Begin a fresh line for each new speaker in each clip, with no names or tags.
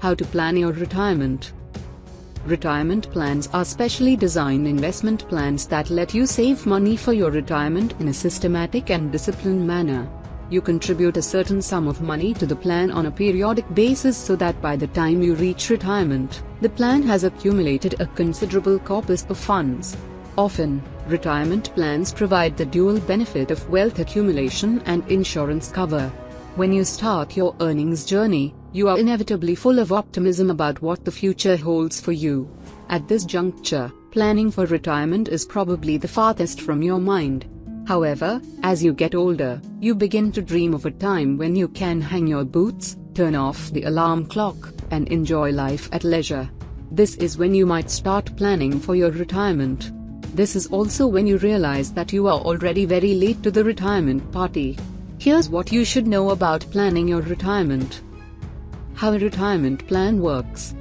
How to plan your retirement. Retirement plans are specially designed investment plans that let you save money for your retirement in a systematic and disciplined manner. You contribute a certain sum of money to the plan on a periodic basis so that by the time you reach retirement, the plan has accumulated a considerable corpus of funds. Often, retirement plans provide the dual benefit of wealth accumulation and insurance cover. When you start your earnings journey, you are inevitably full of optimism about what the future holds for you. At this juncture, planning for retirement is probably the farthest from your mind. However, as you get older, you begin to dream of a time when you can hang your boots, turn off the alarm clock, and enjoy life at leisure. This is when you might start planning for your retirement. This is also when you realize that you are already very late to the retirement party. Here's what you should know about planning your retirement. How a retirement plan works.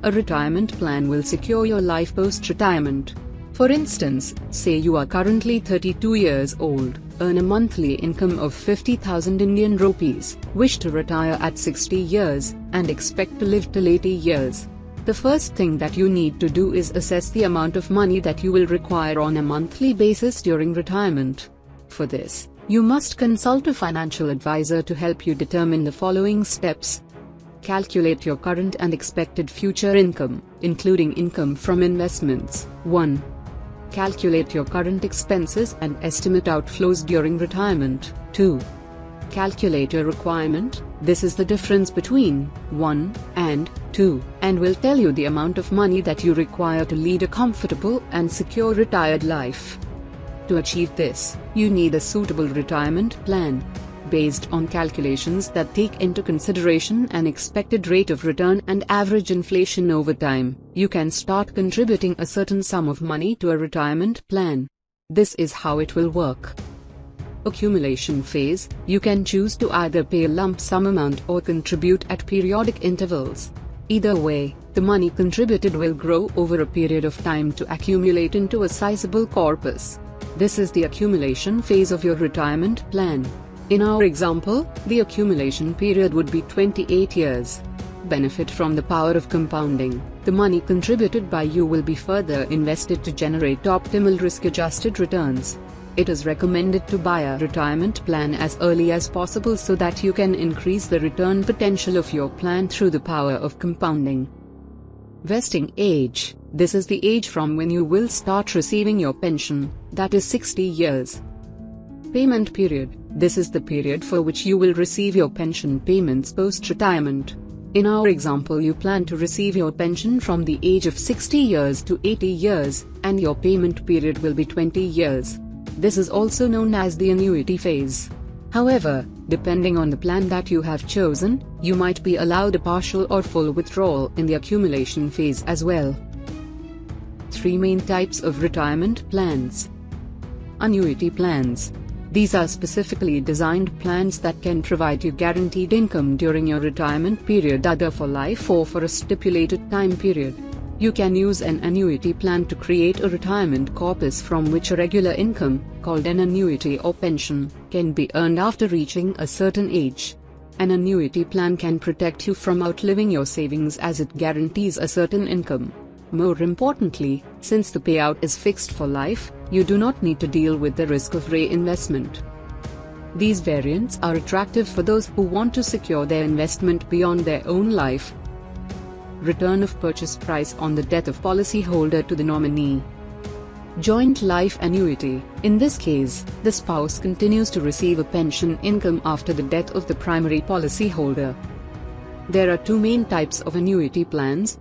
A retirement plan will secure your life post-retirement. For instance, say you are currently 32 years old, earn a monthly income of 50,000 Indian rupees, wish to retire at 60 years, and expect to live till 80 years. The first thing that you need to do is assess the amount of money that you will require on a monthly basis during retirement. For this, you must consult a financial advisor to help you determine the following steps. Calculate your current and expected future income, including income from investments. 1. Calculate your current expenses and estimate outflows during retirement. 2. Calculate your requirement. This is the difference between 1 and 2, and will tell you the amount of money that you require to lead a comfortable and secure retired life. To achieve this, you need a suitable retirement plan. Based on calculations that take into consideration an expected rate of return and average inflation over time, you can start contributing a certain sum of money to a retirement plan. This is how it will work. Accumulation phase, you can choose to either pay a lump sum amount or contribute at periodic intervals. Either way, the money contributed will grow over a period of time to accumulate into a sizable corpus. This is the accumulation phase of your retirement plan. In our example, the accumulation period would be 28 years. Benefit from the power of compounding. The money contributed by you will be further invested to generate optimal risk-adjusted returns. It is recommended to buy a retirement plan as early as possible so that you can increase the return potential of your plan through the power of compounding. Vesting age. This is the age from when you will start receiving your pension, that is 60 years. Payment period. This is the period for which you will receive your pension payments post-retirement. In our example, you plan to receive your pension from the age of 60 years to 80 years, and your payment period will be 20 years. This is also known as the annuity phase. However, depending on the plan that you have chosen, you might be allowed a partial or full withdrawal in the accumulation phase as well. 3 main types of retirement plans. Annuity plans. These are specifically designed plans that can provide you guaranteed income during your retirement period, either for life or for a stipulated time period. You can use an annuity plan to create a retirement corpus from which a regular income, called an annuity or pension, can be earned after reaching a certain age. An annuity plan can protect you from outliving your savings as it guarantees a certain income. More importantly, since the payout is fixed for life, you do not need to deal with the risk of reinvestment. These variants are attractive for those who want to secure their investment beyond their own life. Return of purchase price on the death of policyholder to the nominee. Joint life annuity. In this case, the spouse continues to receive a pension income after the death of the primary policyholder. There are 2 main types of annuity plans.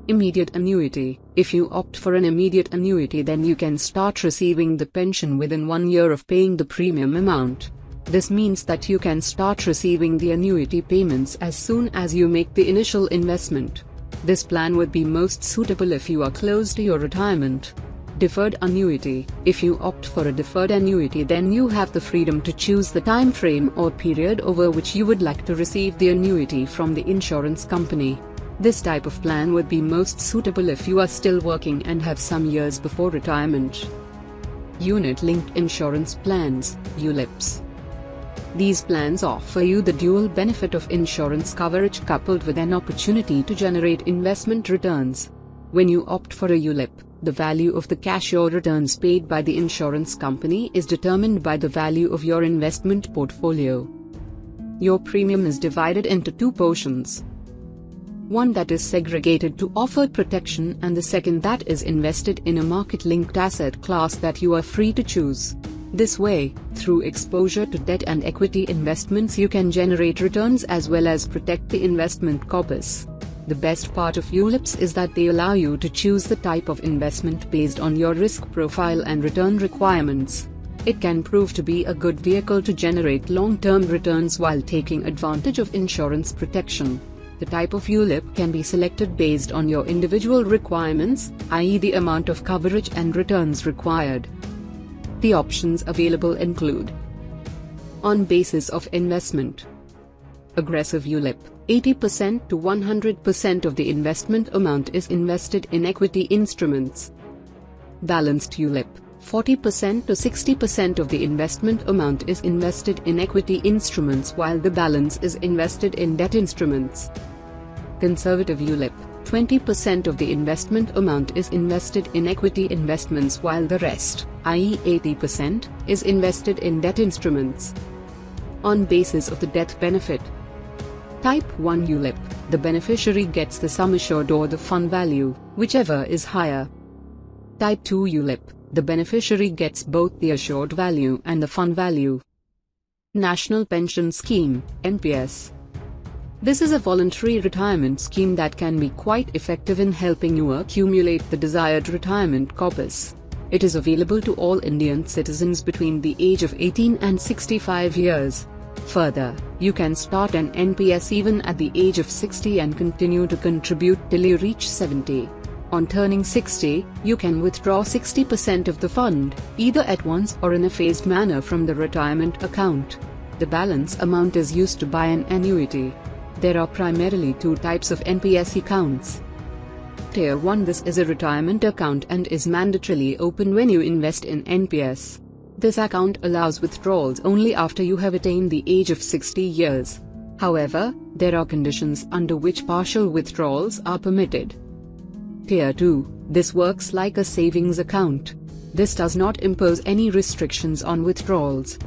Immediate annuity. If you opt for an immediate annuity, then you can start receiving the pension within 1 year of paying the premium amount. This means that you can start receiving the annuity payments as soon as you make the initial investment. This plan would be most suitable if you are close to your retirement. Deferred annuity. If you opt for a deferred annuity, then you have the freedom to choose the time frame or period over which you would like to receive the annuity from the insurance company. This type of plan would be most suitable if you are still working and have some years before retirement. Unit-linked insurance plans, ULIPs. These plans offer you the dual benefit of insurance coverage coupled with an opportunity to generate investment returns. When you opt for a ULIP, the value of the cash or returns paid by the insurance company is determined by the value of your investment portfolio. Your premium is divided into two portions. One that is segregated to offer protection and the second that is invested in a market-linked asset class that you are free to choose. This way, through exposure to debt and equity investments you can generate returns as well as protect the investment corpus. The best part of ULIPs is that they allow you to choose the type of investment based on your risk profile and return requirements. It can prove to be a good vehicle to generate long-term returns while taking advantage of insurance protection. The type of ULIP can be selected based on your individual requirements, i.e. the amount of coverage and returns required. The options available include: on basis of investment, aggressive ULIP, 80% to 100% of the investment amount is invested in equity instruments. Balanced ULIP, 40% to 60% of the investment amount is invested in equity instruments while the balance is invested in debt instruments. Conservative ULIP, 20% of the investment amount is invested in equity investments while the rest, i.e. 80%, is invested in debt instruments. On basis of the death benefit, Type 1 ULIP, the beneficiary gets the sum assured or the fund value, whichever is higher. Type 2 ULIP, the beneficiary gets both the assured value and the fund value. National Pension Scheme, NPS. This is a voluntary retirement scheme that can be quite effective in helping you accumulate the desired retirement corpus. It is available to all Indian citizens between the age of 18 and 65 years. Further, you can start an NPS even at the age of 60 and continue to contribute till you reach 70. On turning 60, you can withdraw 60% of the fund, either at once or in a phased manner from the retirement account. The balance amount is used to buy an annuity. There are primarily two types of NPS accounts. Tier 1: this is a retirement account and is mandatorily open when you invest in NPS. This account allows withdrawals only after you have attained the age of 60 years. However, there are conditions under which partial withdrawals are permitted. Tier 2: this works like a savings account. This does not impose any restrictions on withdrawals.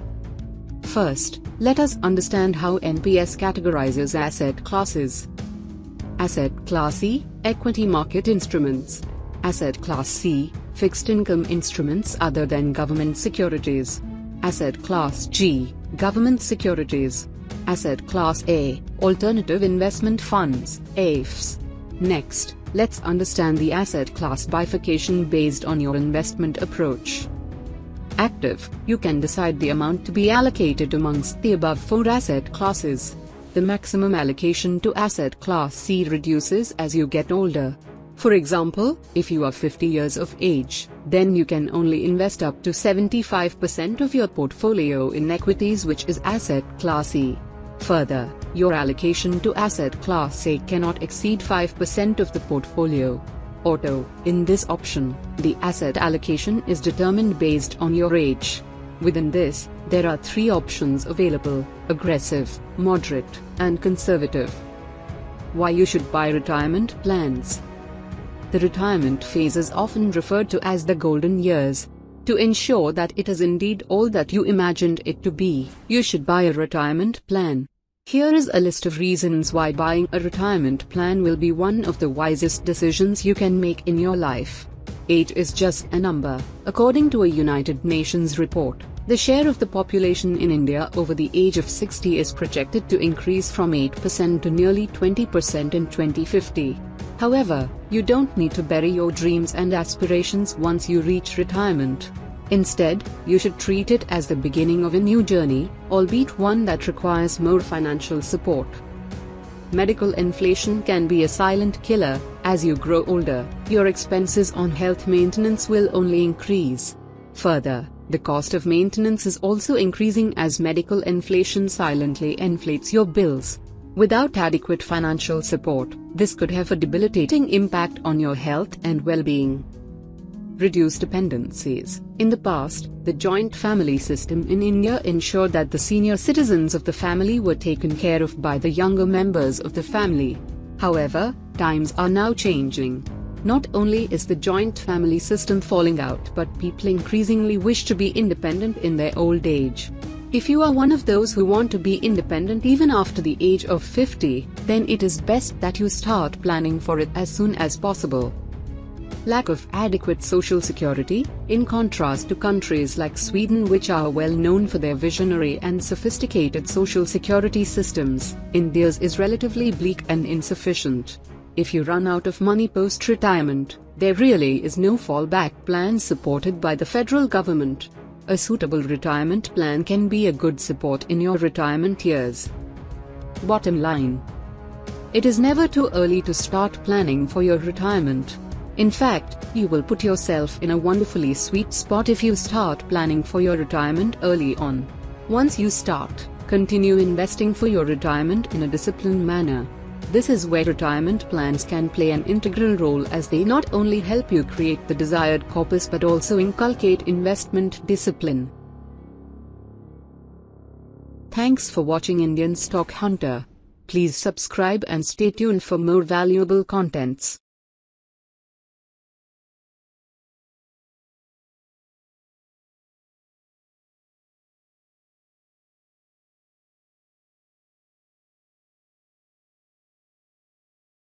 First, let us understand how NPS categorizes asset classes. Asset Class E, equity market instruments. Asset Class C, fixed income instruments other than government securities. Asset Class G, government securities. Asset Class A, alternative investment funds, AIFs. Next, let's understand the asset class bifurcation based on your investment approach. Active: you can decide the amount to be allocated amongst the above four asset classes. The maximum allocation to asset class C reduces as you get older. For example, if you are 50 years of age, then you can only invest up to 75% of your portfolio in equities, which is asset class E. Further, your allocation to asset class A cannot exceed 5% of the portfolio. Auto: in this option, the asset allocation is determined based on your age. Within this, there are three options available: aggressive, moderate, and conservative. Why you should buy retirement plans. The retirement phase is often referred to as the golden years. To ensure that it is indeed all that you imagined it to be, you should buy a retirement plan. Here is a list of reasons why buying a retirement plan will be one of the wisest decisions you can make in your life. Age is just a number. According to a United Nations report, the share of the population in India over the age of 60 is projected to increase from 8% to nearly 20% in 2050. However, you don't need to bury your dreams and aspirations once you reach retirement. Instead, you should treat it as the beginning of a new journey, albeit one that requires more financial support. Medical inflation can be a silent killer. As you grow older, your expenses on health maintenance will only increase. Further, the cost of maintenance is also increasing as medical inflation silently inflates your bills. Without adequate financial support, this could have a debilitating impact on your health and well-being. Reduce dependencies. In the past, the joint family system in India ensured that the senior citizens of the family were taken care of by the younger members of the family. However, times are now changing. Not only is the joint family system falling out, but people increasingly wish to be independent in their old age. If you are one of those who want to be independent even after the age of 50, then it is best that you start planning for it as soon as possible. Lack of adequate social security. In contrast to countries like Sweden, which are well known for their visionary and sophisticated social security systems, India's is relatively bleak and insufficient. If you run out of money post-retirement, there really is no fallback plan supported by the federal government. A suitable retirement plan can be a good support in your retirement years. Bottom line: it is never too early to start planning for your retirement. In fact, you will put yourself in a wonderfully sweet spot if you start planning for your retirement early on. Once you start, continue investing for your retirement in a disciplined manner. This is where retirement plans can play an integral role, as they not only help you create the desired corpus but also inculcate investment discipline. Thanks for watching Indian Stock Hunter. Please subscribe and stay tuned for more valuable contents.